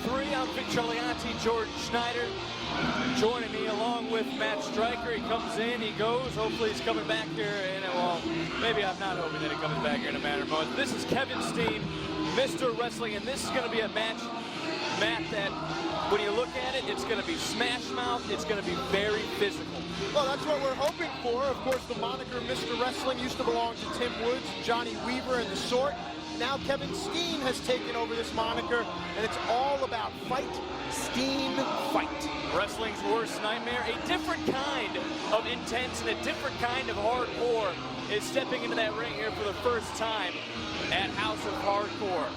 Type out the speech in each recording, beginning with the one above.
3, I'm Vic Charlianti, Jordan Schneider. Joining me along with Matt Stryker. He comes in, he goes. Hopefully he's coming back here. And well, maybe I'm not hoping that he comes back here in a matter of moments. This is Kevin Steen, Mr. Wrestling, and this is going to be a match, Matt, that when you look at it, it's going to be smash mouth. It's going to be very physical. Well, that's what we're hoping for. Of course, the moniker Mr. Wrestling used to belong to Tim Woods, Johnny Weaver, and the Sort. Now Kevin Steen has taken over this moniker, and it's all about fight, Steen, fight. Wrestling's worst nightmare, a different kind of intense and a different kind of hardcore is stepping into that ring here for the first time at House of Hardcore.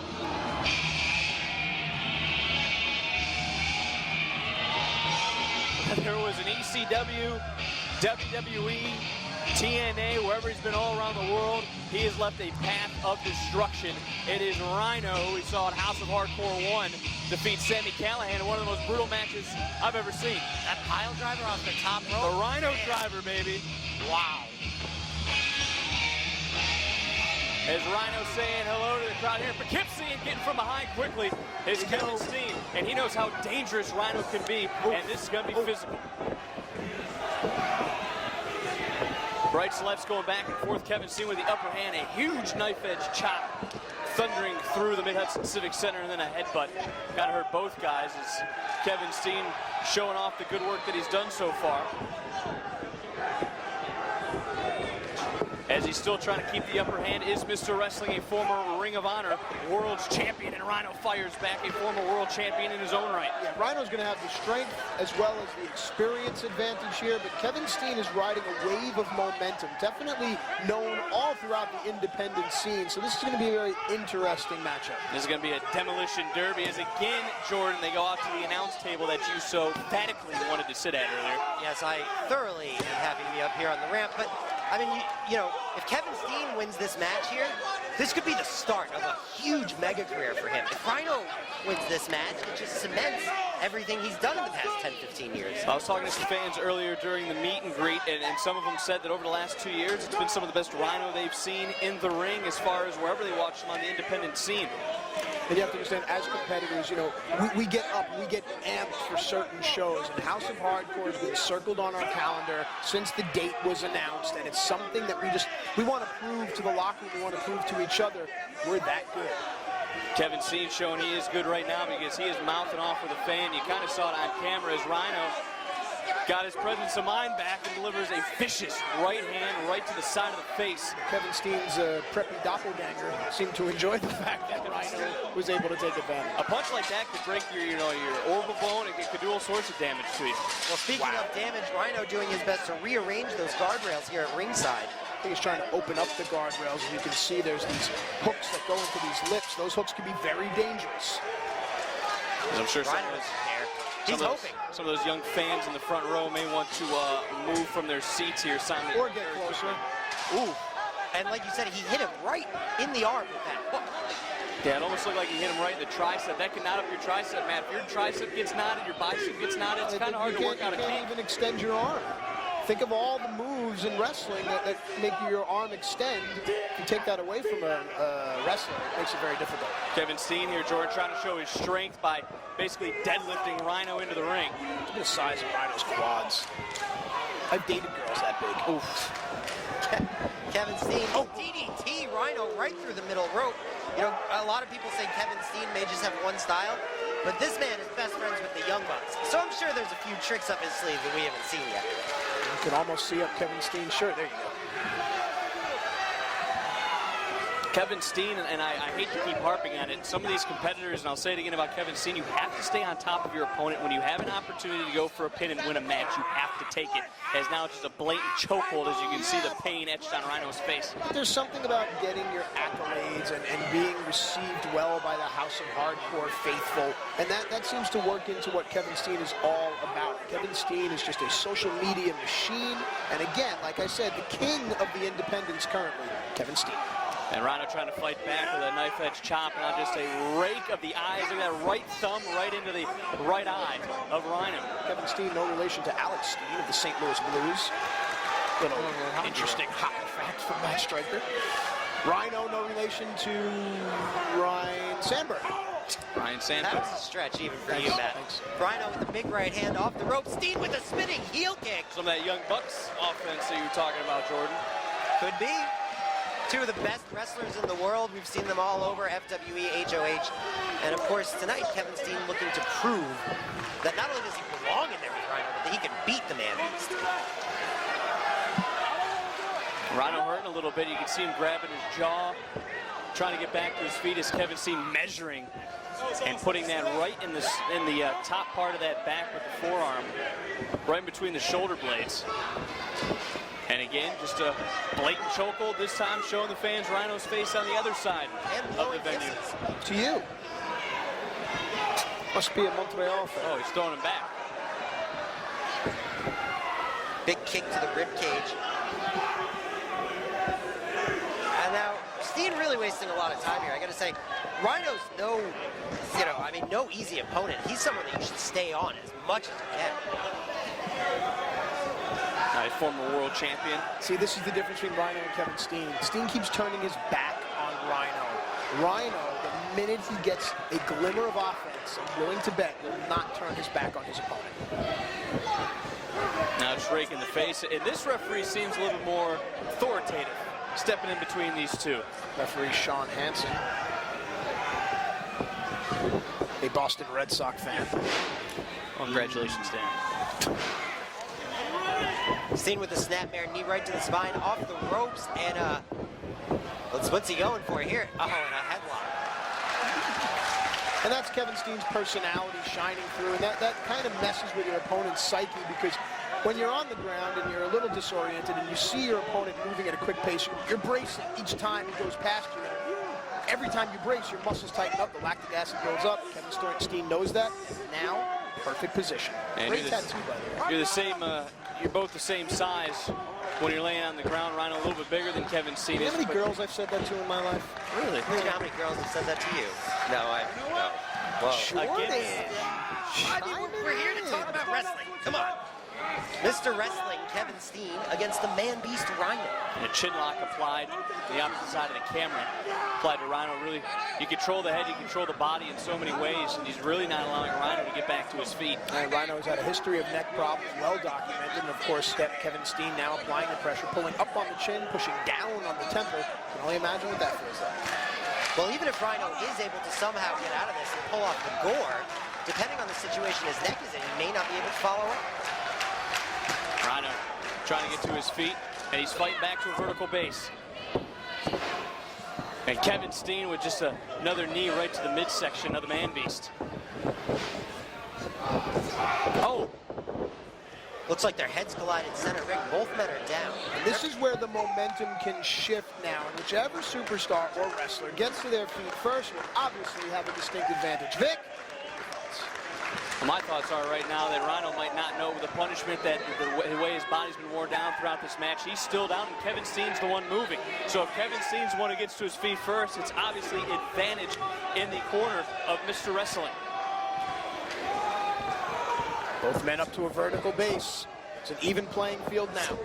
There was an ECW, WWE, TNA, wherever he's been all around the world, he has left a path of destruction. It is Rhino, who we saw at House of Hardcore 1, defeat Sami Callihan in one of the most brutal matches I've ever seen. That pile driver off the top rope. The Rhino driver, baby. Wow. As Rhino saying hello to the crowd here in Poughkeepsie and getting from behind quickly is Kevin Steen. And he knows how dangerous Rhino can be, and this is going to be physical. Rights and lefts going back and forth. Kevin Steen with the upper hand, a huge knife edge chop thundering through the Mid-Hudson Civic Center, and then a headbutt. Kind of hurt both guys as Kevin Steen showing off the good work that he's done so far. As he's still trying to keep the upper hand is Mr. Wrestling, a former Ring of Honor World's Champion, and Rhino fires back, a former World Champion in his own right. Yeah, Rhino's going to have the strength as well as the experience advantage here, but Kevin Steen is riding a wave of momentum, definitely known all throughout the independent scene, so this is going to be a very interesting matchup. This is going to be a demolition derby as again, Jordan, they go out to the announce table that you so emphatically wanted to sit at earlier. Yes, I thoroughly am happy to be up here on the ramp, but I mean, you know, if Kevin Steen wins this match here, this could be the start of a huge mega career for him. If Rhino wins this match, it just cements everything he's done in the past 10, 15 years. I was talking to some fans earlier during the meet and greet, and some of them said that over the last 2 years, it's been some of the best Rhino they've seen in the ring as far as wherever they watch him on the independent scene. And you have to understand, as competitors, you know, we get up, we get amped for certain shows, and House of Hardcore has been circled on our calendar since the date was announced, and it's something that we want to prove to the locker room, we want to prove to each other we're that good. Kevin Steen showing he is good right now because he is mouthing off with a fan. You kind of saw it on camera as Rhino got his presence of mind back and delivers a vicious right hand right to the side of the face. Kevin Steen's preppy doppelganger seemed to enjoy the fact that Rhino was able to take advantage. A punch like that could break your, your orbital bone. It could do all sorts of damage to you. Well, speaking of damage, Rhino doing his best to rearrange those guardrails here at ringside. I think he's trying to open up the guardrails, and you can see there's these hooks that go into these lips. Those hooks can be very dangerous. I'm sure He's hoping. Some of those young fans in the front row may want to move from their seats here. Or get closer. Ooh. And like you said, he hit him right in the arm with that hook. Yeah, it almost looked like he hit him right in the tricep. That can knot up your tricep, Matt. If your tricep gets knotted, your bicep gets knotted, it's kind of hard to work out a kick. You can't even extend your arm. Think of all the moves in wrestling that make your arm extend. If you take that away from a wrestler, it makes it very difficult. Kevin Steen here, Jordan, trying to show his strength by basically deadlifting Rhino into the ring. Look at the size of Rhino's quads. I've dated girls that big. Oof. Kevin Steen, DDT Rhino right through the middle rope. You know, a lot of people say Kevin Steen may just have one style, but this man is best friends with the Young Bucks. So I'm sure there's a few tricks up his sleeve that we haven't seen yet. You can almost see up Kevin Steen's shirt. There you go. Kevin Steen, and I hate to keep harping on it, some of these competitors, and I'll say it again about Kevin Steen, you have to stay on top of your opponent. When you have an opportunity to go for a pin and win a match, you have to take it. As now it's just a blatant chokehold, as you can see the pain etched on Rhino's face. There's something about getting your accolades and being received well by the House of Hardcore faithful, and that seems to work into what Kevin Steen is all about. Kevin Steen is just a social media machine, and again, like I said, the king of the independents currently, Kevin Steen. And Rhino trying to fight back with a knife edge chop, and now just a rake of the eyes. Look at that right thumb right into the right eye of Rhino. Kevin Steen, no relation to Alex Steen of the St. Louis Blues. Little interesting hockey fact from Matt Stryker. Rhino, no relation to Ryan Sandberg. Ryan Sanford. That was a stretch even for Thanks, you, Matt. thanks. Rhino with the big right hand off the rope. Steen with a spinning heel kick. Some of that Young Bucks offense that you were talking about, Jordan. Could be. Two of the best wrestlers in the world. We've seen them all over FWE, HOH. And of course, tonight, Kevin Steen looking to prove that not only does he belong in there with Rhino, but that he can beat the Man Beast. Rhino hurting a little bit. You can see him grabbing his jaw, trying to get back to his feet as Kevin Steen measuring and putting that right in the top part of that back with the forearm, right in between the shoulder blades. And again, just a blatant chokehold, this time showing the fans Rhino's face on the other side of the venue. To you. Must be a Montreal fan. Oh, he's throwing him back. Big kick to the rib cage. And now, Steen really wasting a lot of time here. I gotta say, Rhino's no easy opponent. He's someone that you should stay on as much as you can. Former world champion. See, this is the difference between Rhino and Kevin Steen. Steen keeps turning his back on Rhino. Rhino, the minute he gets a glimmer of offense, I'm willing to bet, will not turn his back on his opponent. Now it's rake in the face. And this referee seems a little more authoritative, stepping in between these two. Referee Sean Hansen, a Boston Red Sox fan. Well, congratulations, Dan. Steen with the snapmare knee right to the spine, off the ropes, and what's he going for here? Oh, and a headlock. And that's Kevin Steen's personality shining through, and that kind of messes with your opponent's psyche, because when you're on the ground and you're a little disoriented and you see your opponent moving at a quick pace, you're bracing each time he goes past you. Every time you brace, your muscles tighten up, the lactic acid builds up. Kevin Steen knows that. Now, perfect position. And Great tattoo, by the way. You're the same. You're both the same size when you're laying on the ground. Rhino a little bit bigger than Kevin Steen. You know how many girls I've said that to in my life? Really? Do you know how many girls have said that to you? No, no. Whoa. Sure Again, We're here to talk about wrestling. Come on. Mr. Wrestling, Kevin Steen, against the Man Beast Rhino. And a chin lock applied the opposite side of the camera. Applied to Rhino. Really, you control the head, you control the body in so many ways, and he's really not allowing Rhino to get back to his feet. And Rhino has had a history of neck problems, well documented, and of course, Kevin Steen now applying the pressure, pulling up on the chin, pushing down on the temple. You can only imagine what that feels like. Well, even if Rhino is able to somehow get out of this and pull off the gore, depending on the situation his neck is in, he may not be able to follow up. Rhino trying to get to his feet, and he's fighting back to a vertical base. And Kevin Steen with just another knee right to the midsection of the Man Beast. Oh! Looks like their heads collided center ring. Both men are down. And this is where the momentum can shift now. And whichever superstar or wrestler gets to their feet first will obviously have a distinct advantage. Vic? Well, my thoughts are right now that Rhino might not know the punishment, that the way his body's been worn down throughout this match. He's still down, and Kevin Steen's the one moving. So if Kevin Steen's the one who gets to his feet first, it's obviously advantage in the corner of Mr. Wrestling. Both men up to a vertical base. It's an even playing field now.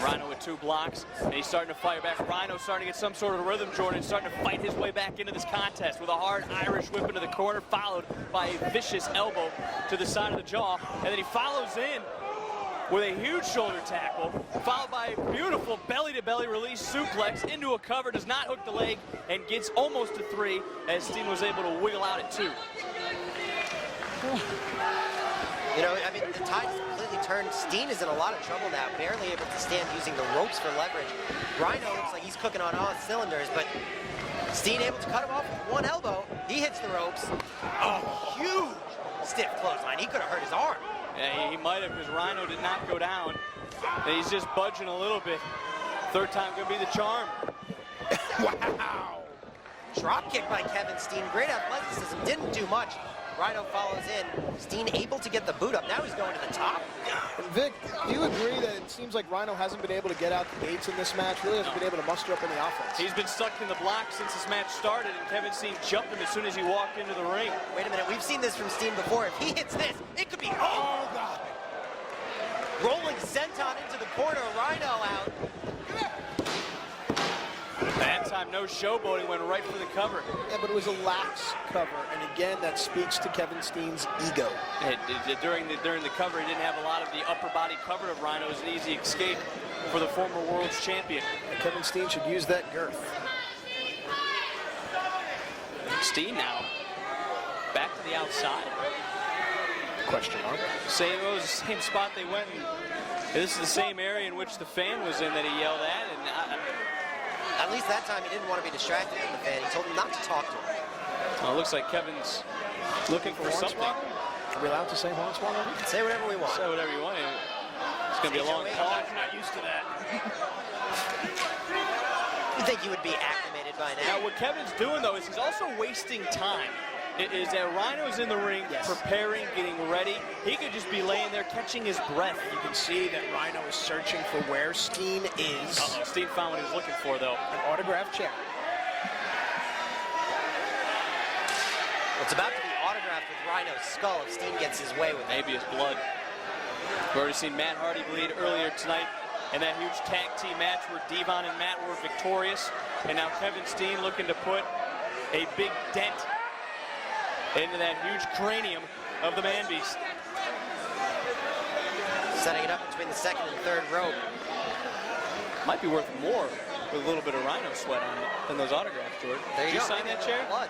Rhino with 2 blocks, and he's starting to fire back. Rhino starting to get some sort of rhythm, Jordan, starting to fight his way back into this contest with a hard Irish whip into the corner, followed by a vicious elbow to the side of the jaw. And then he follows in with a huge shoulder tackle, followed by a beautiful belly-to-belly release suplex into a cover, does not hook the leg, and gets almost to 3 as Steen was able to wiggle out at 2. You know, I mean, the tide has completely turned. Steen is in a lot of trouble now, barely able to stand using the ropes for leverage. Rhino looks like he's cooking on all cylinders, but Steen able to cut him off with 1 elbow. He hits the ropes. Oh, huge stiff clothesline. He could have hurt his arm. Yeah, he might have, because Rhino did not go down. And he's just budging a little bit. Third time gonna be the charm. Wow! Drop kick by Kevin Steen. Great athleticism. Didn't do much. Rhino follows in. Steen able to get the boot up. Now he's going to the top. And Vic, do you agree that it seems like Rhino hasn't been able to get out the gates in this match? Really hasn't been able to muster up any offense. He's been stuck in the block since this match started, and Kevin Steen jumped him as soon as he walked into the ring. Wait a minute. We've seen this from Steen before. If he hits this, it could be... Oh, God. Rolling senton into the corner. Rhino out. That time, no Rhino's showboating, went right for the cover. Yeah, but it was a lax cover, and again, that speaks to Kevin Steen's ego. During the cover, he didn't have a lot of the upper body covered of Rhino. It was an easy escape for the former world's champion. And Kevin Steen should use that girth. Steen now back to the outside. Question mark. Same spot they went in. This is the same area in which the fan was in that he yelled at. And at least that time he didn't want to be distracted from the fan. He told him not to talk to him. Well, it looks like Kevin's looking for something. Are we allowed to say Hornswoggle? Say whatever we want. Say whatever you want. It's going to be a long pause. I'm not used to that. You think you would be acclimated by now? Now, what Kevin's doing, though, is he's also wasting time. It is that Rhino's in the ring, preparing, getting ready. He could just be laying there catching his breath. You can see that Rhino is searching for where Steen is. Steen found what he was looking for, though. An autographed chair. It's about to be autographed with Rhino's skull if Steen gets his way with it. Maybe his blood. We've already seen Matt Hardy bleed earlier tonight in that huge tag team match where Devon and Matt were victorious. And now Kevin Steen looking to put a big dent into that huge cranium of the man-beast. Setting it up between the second and third rope. Might be worth more with a little bit of Rhino sweat on it than those autographs, George. There you Did you go. sign that chair? Blood.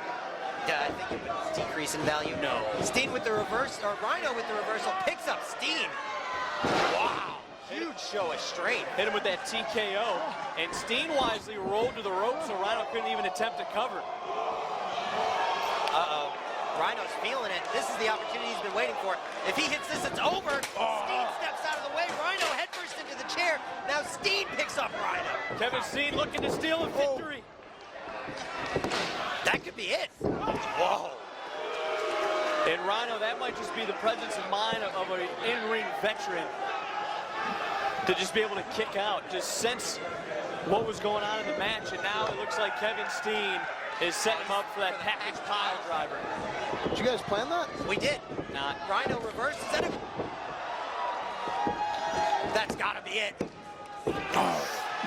Yeah, I think it would decrease in value. No. Steen with the reverse, or Rhino with the reversal, picks up Steen. Wow. Huge show of strength. Hit him with that TKO. And Steen wisely rolled to the rope so Rhino couldn't even attempt to cover. Uh-oh. Rhino's feeling it. This is the opportunity he's been waiting for. If he hits this, it's over. Steen steps out of the way. Rhino headfirst into the chair. Now Steen picks up Rhino. Kevin Steen looking to steal a victory. That could be it. Whoa. And Rhino, that might just be the presence of mind of an in-ring veteran to just be able to kick out, just sense what was going on in the match. And now it looks like Kevin Steen is setting him up for that package pile driver. Did you guys plan that? We did. Not. Rhino reverses it. That's got to be it.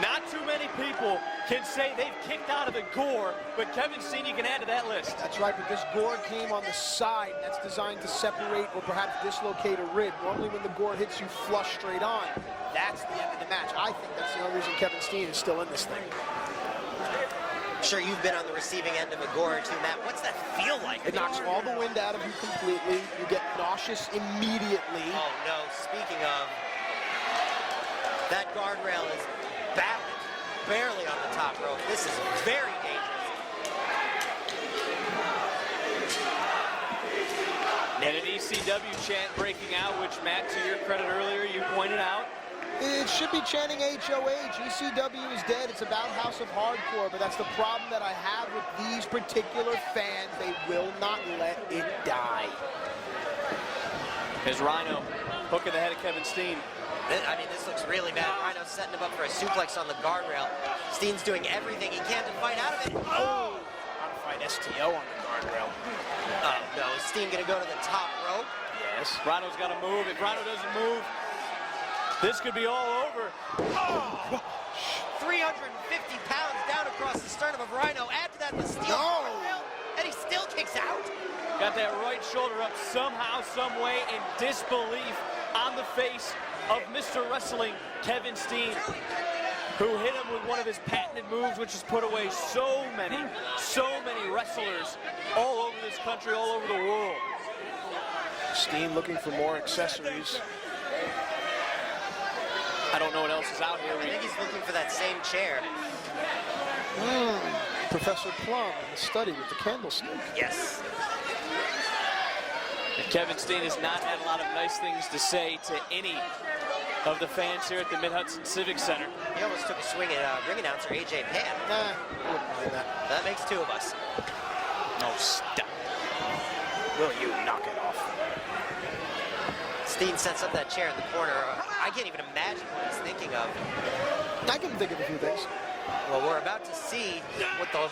Not too many people can say they've kicked out of the gore, but Kevin Steen, you can add to that list. That's right, but this gore came on the side. That's designed to separate or perhaps dislocate a rib. Normally when the gore hits you flush straight on, that's the end of the match. I think that's the only reason Kevin Steen is still in this thing. I'm sure you've been on the receiving end of a gore or two, Matt. What's that feel like? It knocks all the wind out of you completely. You get nauseous immediately. Oh, no. Speaking of, that guardrail is balanced barely on the top rope. This is very dangerous. And an ECW chant breaking out, which, Matt, to your credit earlier, you pointed out. It should be chanting HOH. ECW is dead. It's about House of Hardcore, but that's the problem that I have with these particular fans. They will not let it die. Here's Rhino hooking the head of Kevin Steen. I mean, this looks really bad. Rhino's setting him up for a suplex on the guardrail. Steen's doing everything he can to fight out of it. Oh! Modified STO on the guardrail. Oh, no. Is Steen going to go to the top rope? Yes. Rhino's got to move. If Rhino doesn't move, this could be all over. Oh! 350 pounds down across the sternum of Rhino. Add to that the steel guardrail, and he still kicks out. Got that right shoulder up somehow, some way, in disbelief on the face of Mr. Wrestling, Kevin Steen, who hit him with one of his patented moves, which has put away so many wrestlers all over this country, all over the world. Steen looking for more accessories. I don't know what else is out here. I think he's looking for that same chair. Professor Plum in the study with the candlestick. Yes. Kevin Steen has not had a lot of nice things to say to any of the fans here at the Mid-Hudson Civic Center. He almost took a swing at ring announcer AJ Pan. Nah, I wouldn't mind that. That makes two of us. No, stop. Will you knock it off? Steen sets up that chair in the corner. I can't even imagine what he's thinking of. I can think of a few things. Well, we're about to see what the...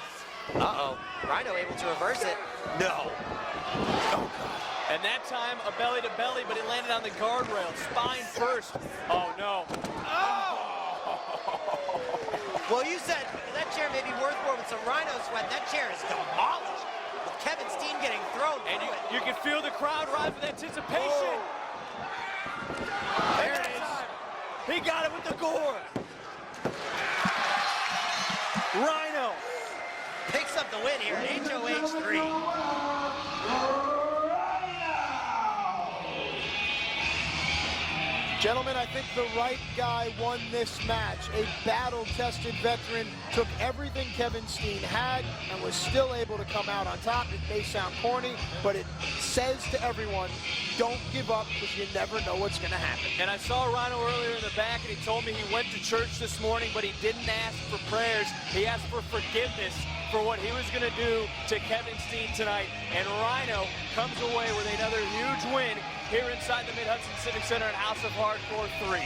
Uh-oh. Rhino able to reverse it. No. Oh, God. And that time, a belly-to-belly, but it landed on the guardrail. Spine first. Oh, no. Oh! Well, you said that chair maybe worth more with some Rhino sweat. That chair is demolished. With Kevin Steen getting thrown And through it. you can feel the crowd rise with anticipation. There it is. He got it with the gore. Rhino. Picks up the win here at HOH 3. Gentlemen, I think the right guy won this match. A battle-tested veteran took everything Kevin Steen had and was still able to come out on top. It may sound corny, but it says to everyone, don't give up because you never know what's going to happen. And I saw Rhino earlier in the back, and he told me he went to church this morning, but he didn't ask for prayers. He asked for forgiveness for what he was going to do to Kevin Steen tonight. And Rhino comes away with another huge win here inside the Mid-Hudson Civic Center at House of Hardcore 3.